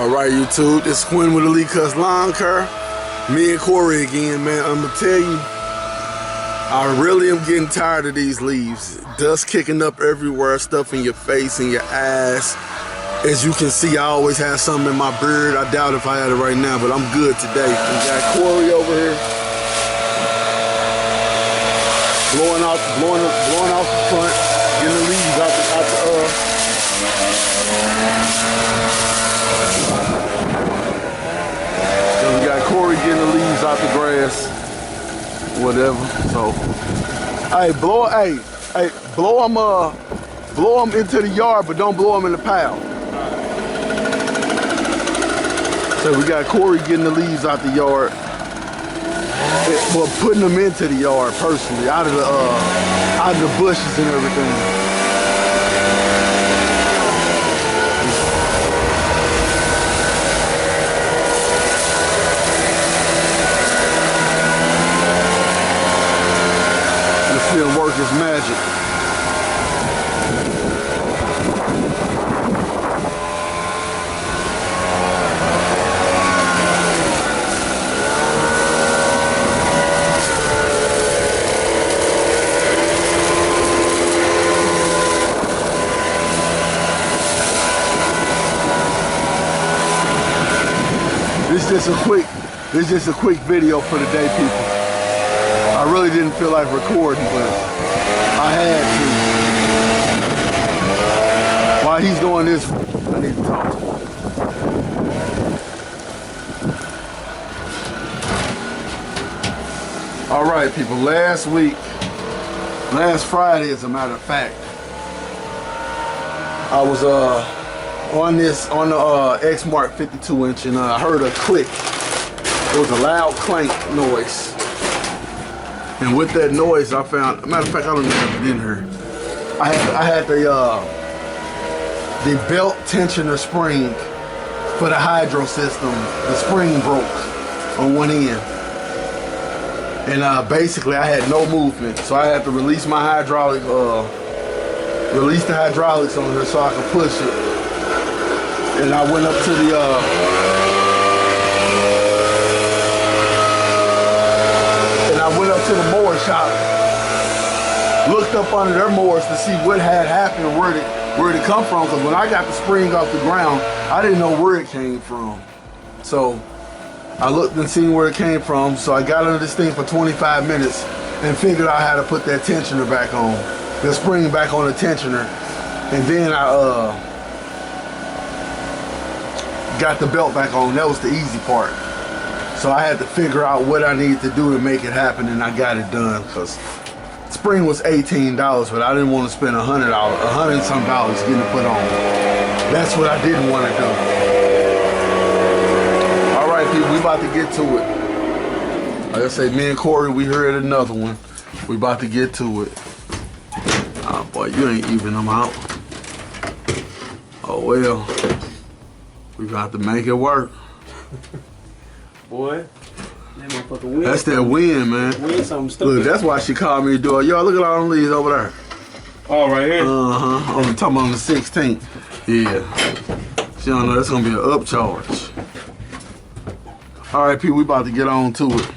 Alright, YouTube, this is Quinn with Elite Cuts Lawn Care. Me and Corey again, man. I'm gonna tell you, I really am getting tired of these leaves. Dust kicking up everywhere, stuff in your face and your eyes. As you can see, I always have something in my beard. I doubt if I had it right now, but I'm good today. We got Corey over here. Blowing out the front, getting the leaves out the So we got Corey getting the leaves out the grass, whatever. So, hey, blow them into the yard, but don't blow them in the pile. So we got Corey getting the leaves out the yard. Well, putting them into the yard personally, out of the bushes and everything. This film work is magic. This is just a quick video for the day, people. I really didn't feel like recording, but I had to. While he's doing this, I need to talk to him. All right, people, last Friday, as a matter of fact, I was on the EXMARK 52-inch, and I heard a click. It was a loud clank noise. And with that noise, I found, matter of fact, I don't even have it in here. I had the belt tensioner spring for the hydro system. The spring broke on one end. And basically I had no movement. So I had to release my hydraulic, release the hydraulics on here so I could push it. And I went up to the mower shop, looked up under their mowers to see what had happened and where did it come from, because when I got the spring off the ground, I didn't know where it came from. So I looked and seen where it came from, so I got under this thing for 25 minutes and figured out how to put that tensioner back on, the spring back on the tensioner, and then I got the belt back on. That was the easy part. So I had to figure out what I needed to do to make it happen, and I got it done, because spring was $18, but I didn't want to spend $100 and some dollars getting it put on. That's what I didn't want to do. All right, people, we about to get to it. Like I say, me and Corey, we heard another one. We about to get to it. Oh boy, you ain't even them out. Oh well, we got to make it work. Boy, that motherfucker wind. That's that wind, man. Wind something stupid. Look, that's why she called me to do it. Yo, look at all them leaves over there. Oh, right here? Uh-huh. I'm talking about on the 16th. Yeah. She don't know that's gonna be an upcharge. All right, people, we about to get on to it.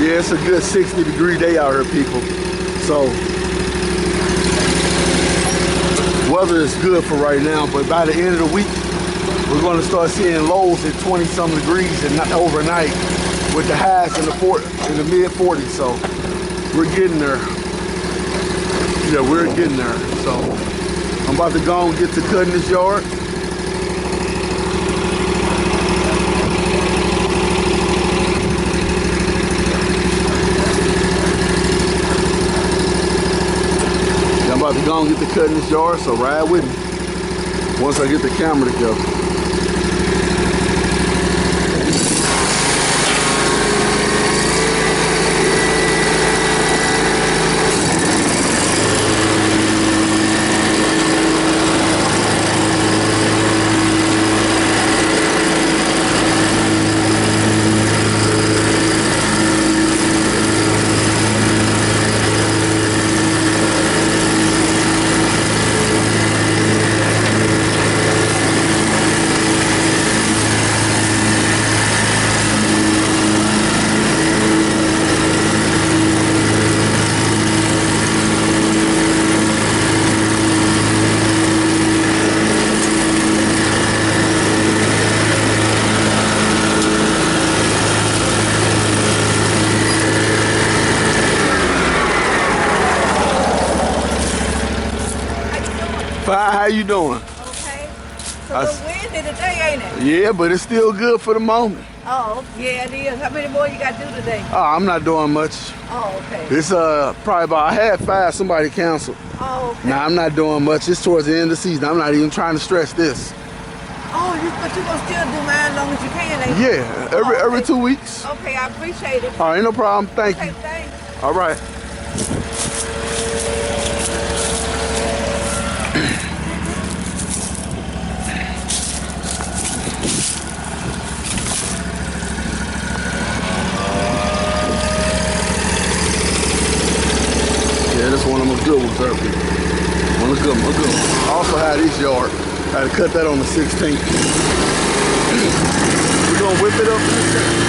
It's a good 60-degree day out here, people. So weather is good for right now, but by the end of the week, we're going to start seeing lows at 20-some degrees and not overnight, with the highs in the mid 40s. So we're getting there. Yeah, we're getting there. So I'm about to go and get to cutting this yard. about to go and get the cut in this yard, so ride with me once I get the camera together. Fine, how you doing? Okay. So it's windy today, ain't it? Yeah, but it's still good for the moment. Oh, yeah, it is. How many more you got to do today? Oh, I'm not doing much. Oh, okay. It's probably about 5:30 somebody canceled. Oh, okay. Nah, I'm not doing much. It's towards the end of the season. I'm not even trying to stress this. Oh, but you gonna still do mine as long as you can, ain't you? Yeah, every 2 weeks. Okay, I appreciate it. All right, no problem. Thank Okay, you. thanks. All right. Yeah, this one of them good ones, Turkey. One of the good ones. Also had this yard. Had to cut that on the 16th. We're gonna whip it up in a second.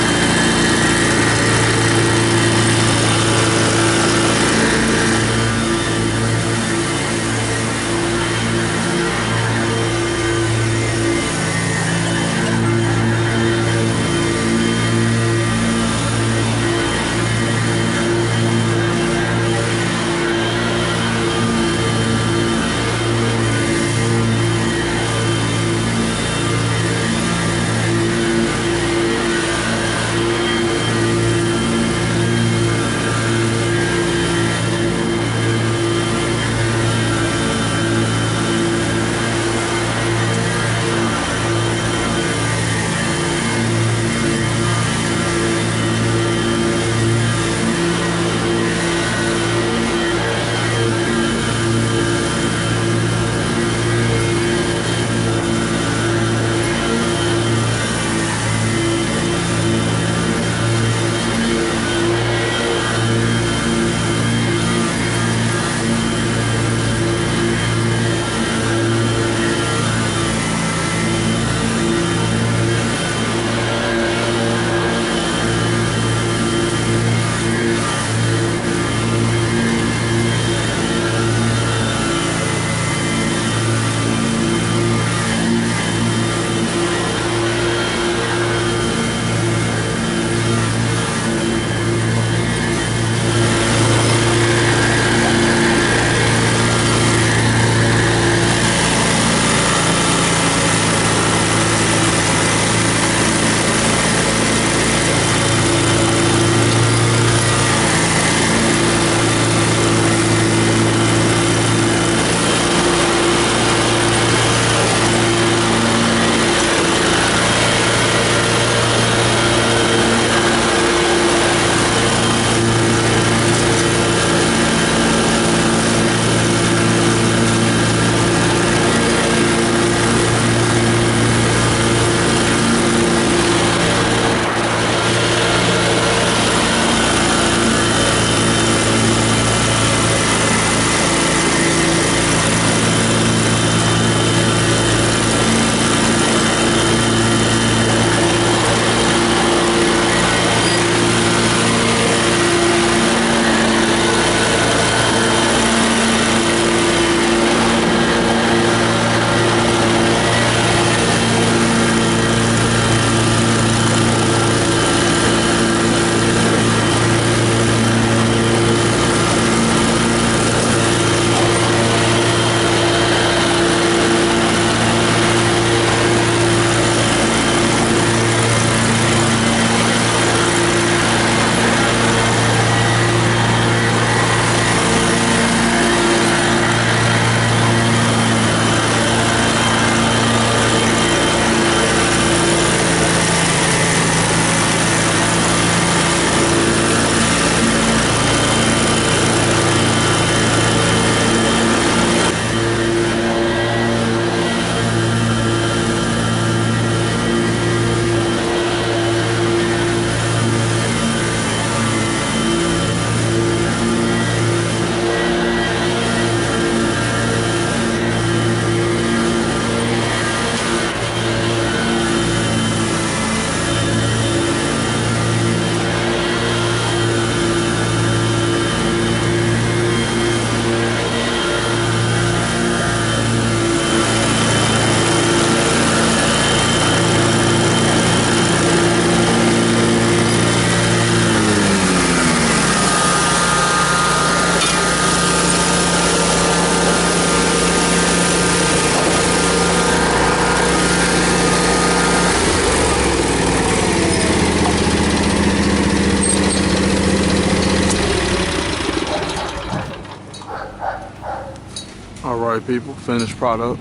All right, people, finished product.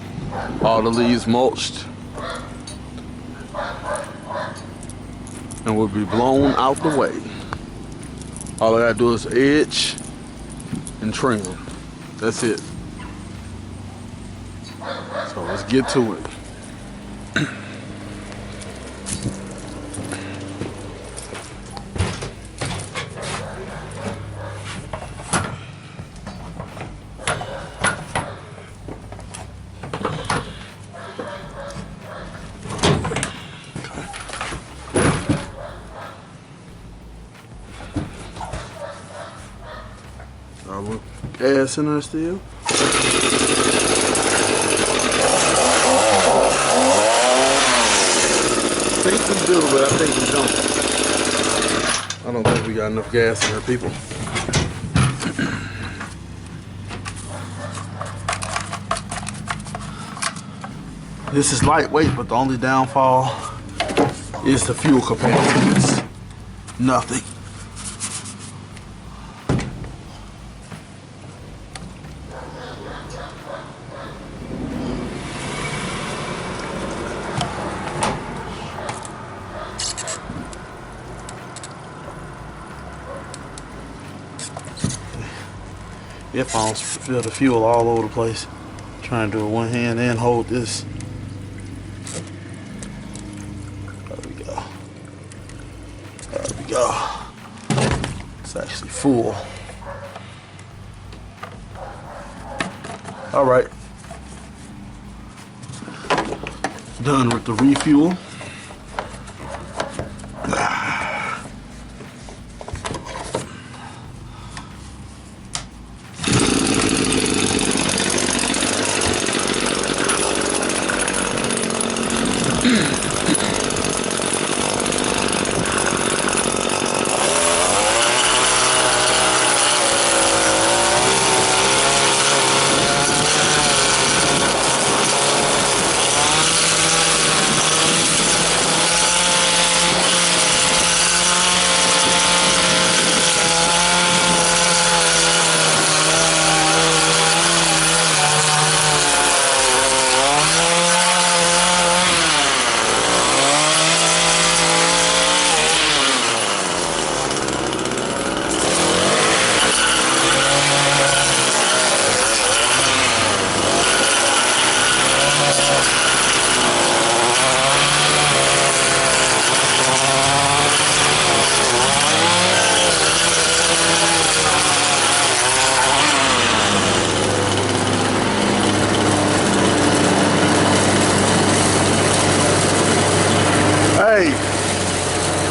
All the leaves mulched. And will be blown out the way. All I gotta do is edge and trim them. That's it. So let's get to it. Gas in there still. I think we do, but I think we don't. I don't think we got enough gas in there, people. This is lightweight, but the only downfall is the fuel capacity. It's nothing. Earphones spill the fuel all over the place. Trying to do it one hand and hold this. There we go. There we go. It's actually full. All right. Done with the refuel.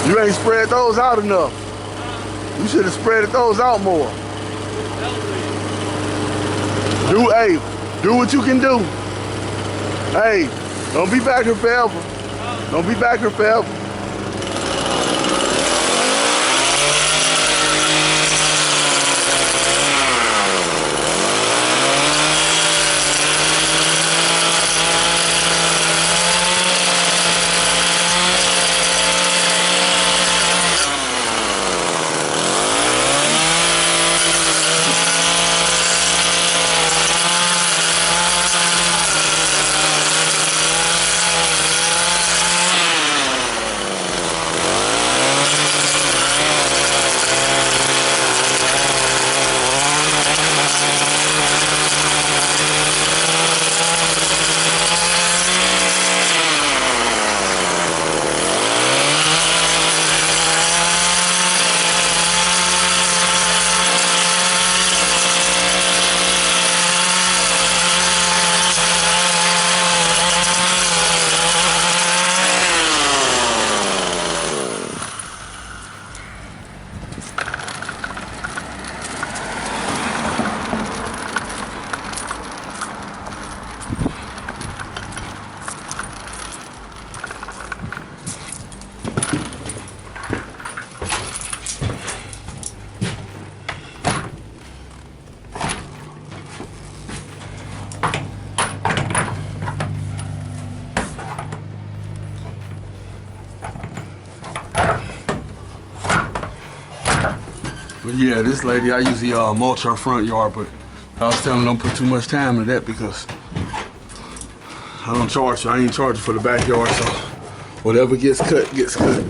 You ain't spread those out enough. You should have spread those out more. Do what you can do. Hey, don't be back here forever. Don't be back here forever. But yeah, this lady, I usually mulch her front yard, but I was telling them don't put too much time into that because I don't charge. I ain't charging for the backyard, so whatever gets cut, gets cut.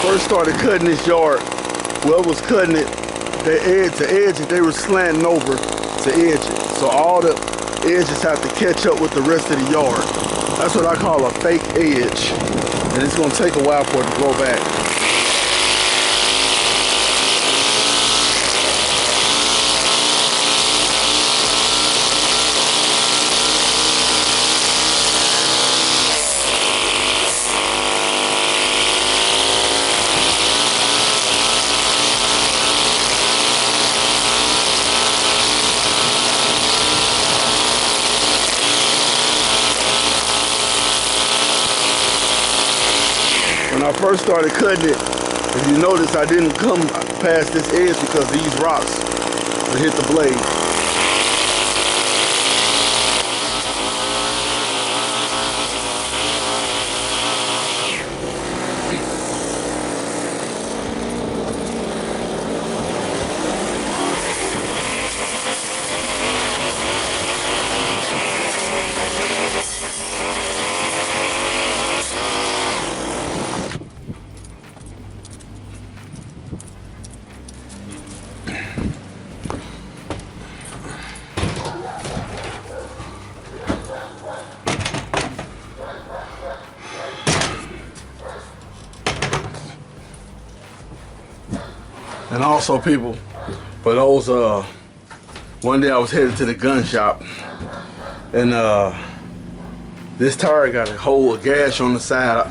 First started cutting this yard, whoever was cutting it, the edge, they were slanting over to edge it. So all the edges have to catch up with the rest of the yard. That's what I call a fake edge. And it's gonna take a while for it to grow back. When I first started cutting it, if you notice, I didn't come past this edge because these rocks would hit the blade. And also, people, for those, one day I was headed to the gun shop, and this tire got a gash on the side.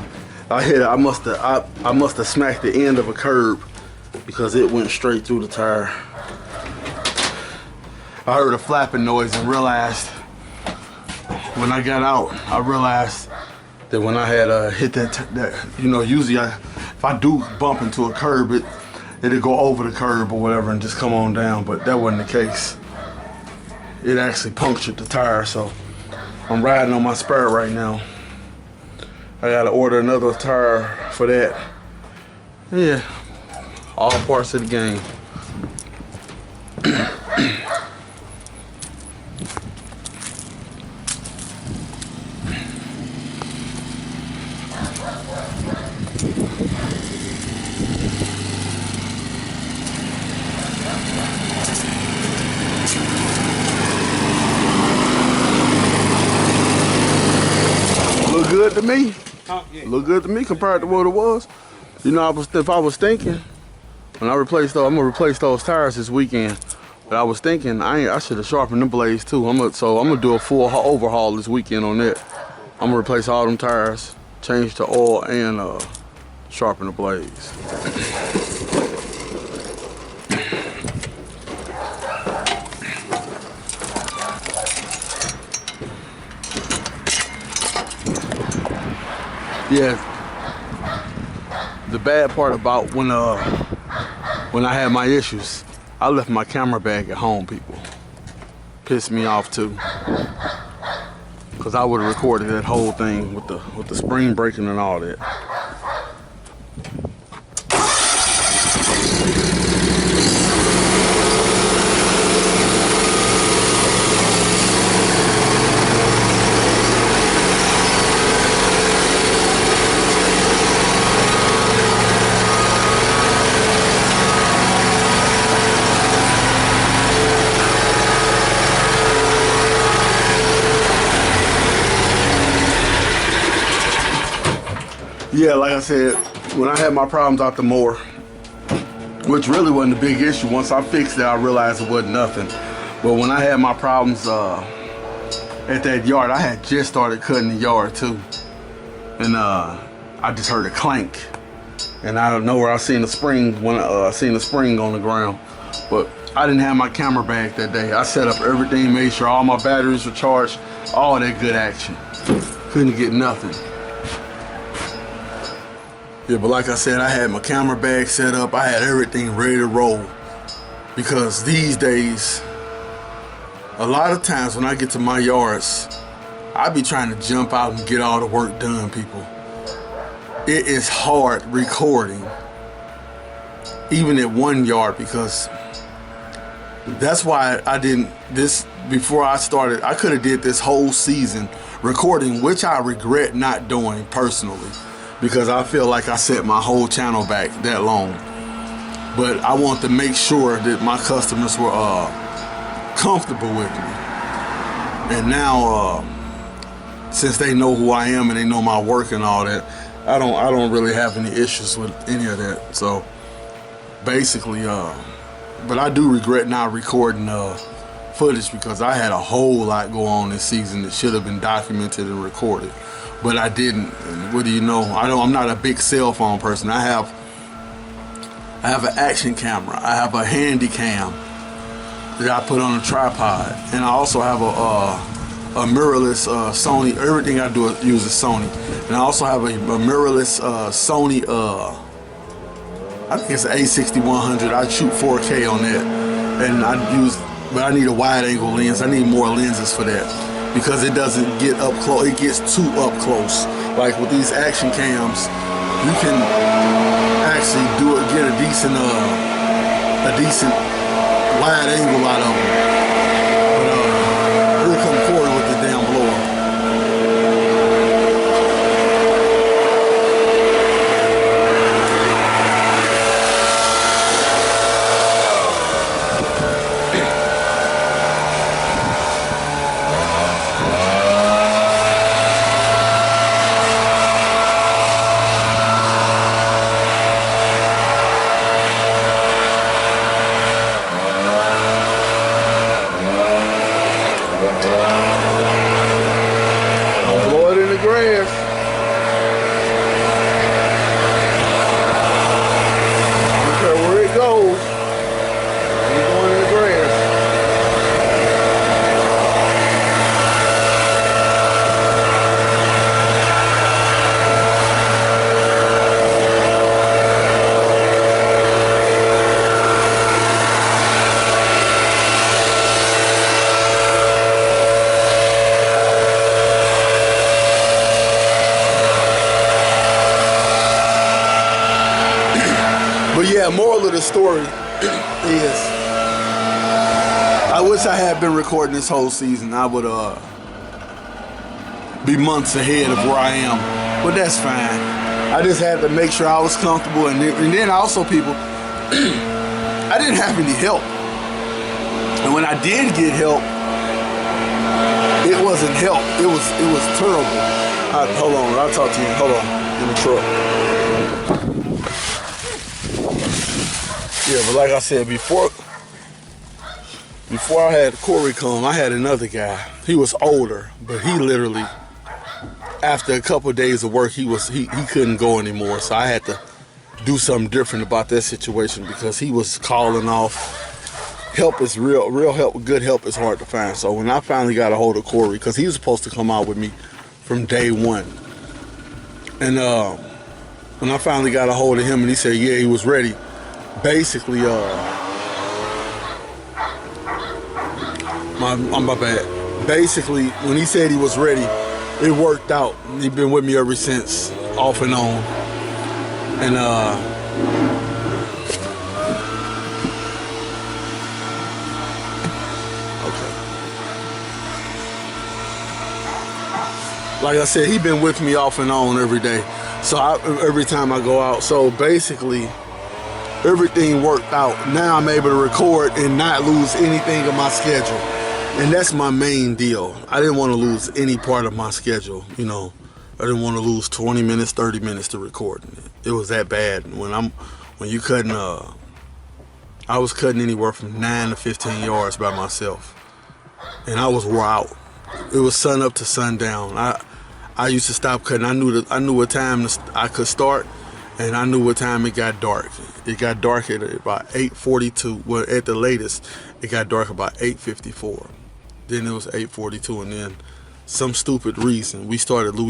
I hit it. I must have smacked the end of a curb because it went straight through the tire. I heard a flapping noise and realized when I got out, I realized that when I had hit that, you know, usually if I do bump into a curb, it'll go over the curb or whatever and just come on down, but that wasn't the case. It actually punctured the tire, so I'm riding on my spare right now. I gotta order another tire for that. Yeah, all parts of the game. Good to me. Yeah. Look good to me compared to what it was. You know, if I was thinking when I replaced those, I'm gonna replace those tires this weekend. But I was thinking I should have sharpened the blades too. So I'm gonna do a full overhaul this weekend on that. I'm gonna replace all them tires, change the oil, and sharpen the blades. Yeah, the bad part about when I had my issues, I left my camera bag at home, people. Pissed me off too. Cause I would have recorded that whole thing with the spring breaking and all that. Yeah, like I said, when I had my problems out the mower, which really wasn't a big issue. Once I fixed it, I realized it wasn't nothing. But when I had my problems at that yard, I had just started cutting the yard too. And I just heard a clank. And out of nowhere, I seen the spring on the ground. But I didn't have my camera bag that day. I set up everything, made sure all my batteries were charged, all that good action. Couldn't get nothing. Yeah, but like I said, I had my camera bag set up. I had everything ready to roll. Because these days, a lot of times when I get to my yards, I be trying to jump out and get all the work done, people. It is hard recording, even at one yard, because that's why I didn't, before I started, I could have did this whole season recording, which I regret not doing personally, because I feel like I set my whole channel back that long. But I want to make sure that my customers were comfortable with me. And now, since they know who I am and they know my work and all that, I don't really have any issues with any of that. So basically, but I do regret not recording footage, because I had a whole lot go on this season that should have been documented and recorded, but I didn't. And what do you know? I'm not a big cell phone person. I have an action camera. I have a handy cam that I put on a tripod, and I also have a mirrorless Sony. Everything I do uses Sony, and I also have a mirrorless Sony. I think it's an A6100. I shoot 4K on that, and but I need a wide-angle lens. I need more lenses for that, because it doesn't get up close. It gets too up close. Like with these action cams, you can actually get a decent wide angle out of them. But here come Corey with the damn blower. But yeah, moral of the story is, I wish I had been recording this whole season. I would be months ahead of where I am, but that's fine. I just had to make sure I was comfortable, and then also, people, I didn't have any help. And when I did get help, it wasn't help. It was terrible. Hold on, I'll talk to you. Hold on, in the truck. Yeah, but like I said, before I had Corey come, I had another guy. He was older, but he literally, after a couple of days of work, he couldn't go anymore. So I had to do something different about that situation, because he was calling off. Help is real help. Good help is hard to find. So when I finally got a hold of Corey, because he was supposed to come out with me from day one, and when I finally got a hold of him and he said, yeah, he was ready. Basically, my bad. Basically, when he said he was ready, it worked out. He's been with me ever since, off and on. And okay. Like I said, he's been with me off and on every day. So every time I go out. So basically, everything worked out. Now I'm able to record and not lose anything of my schedule. And that's my main deal. I didn't want to lose any part of my schedule, you know. I didn't want to lose 20 minutes, 30 minutes to recording it. It was that bad. When you cutting, I was cutting anywhere from 9 to 15 yards by myself. And I was wore out. It was sun up to sundown. I used to stop cutting. I knew what time I could start and I knew what time it got dark. It got dark at about 8:42. Well, at the latest, it got dark about 8:54. Then it was 8:42, and then some stupid reason we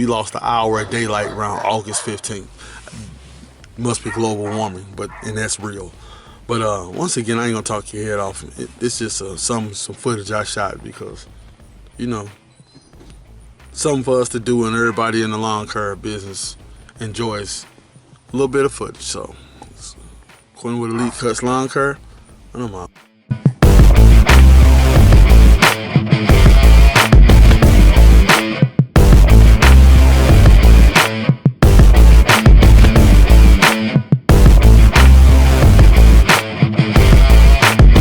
lost an hour of daylight around August 15th. Must be global warming, and that's real. But once again, I ain't gonna talk your head off. It's just some footage I shot because, you know, something for us to do, and everybody in the lawn care business enjoys a little bit of footage. So, according with Elite Cuts Lawn Care, and I'm out.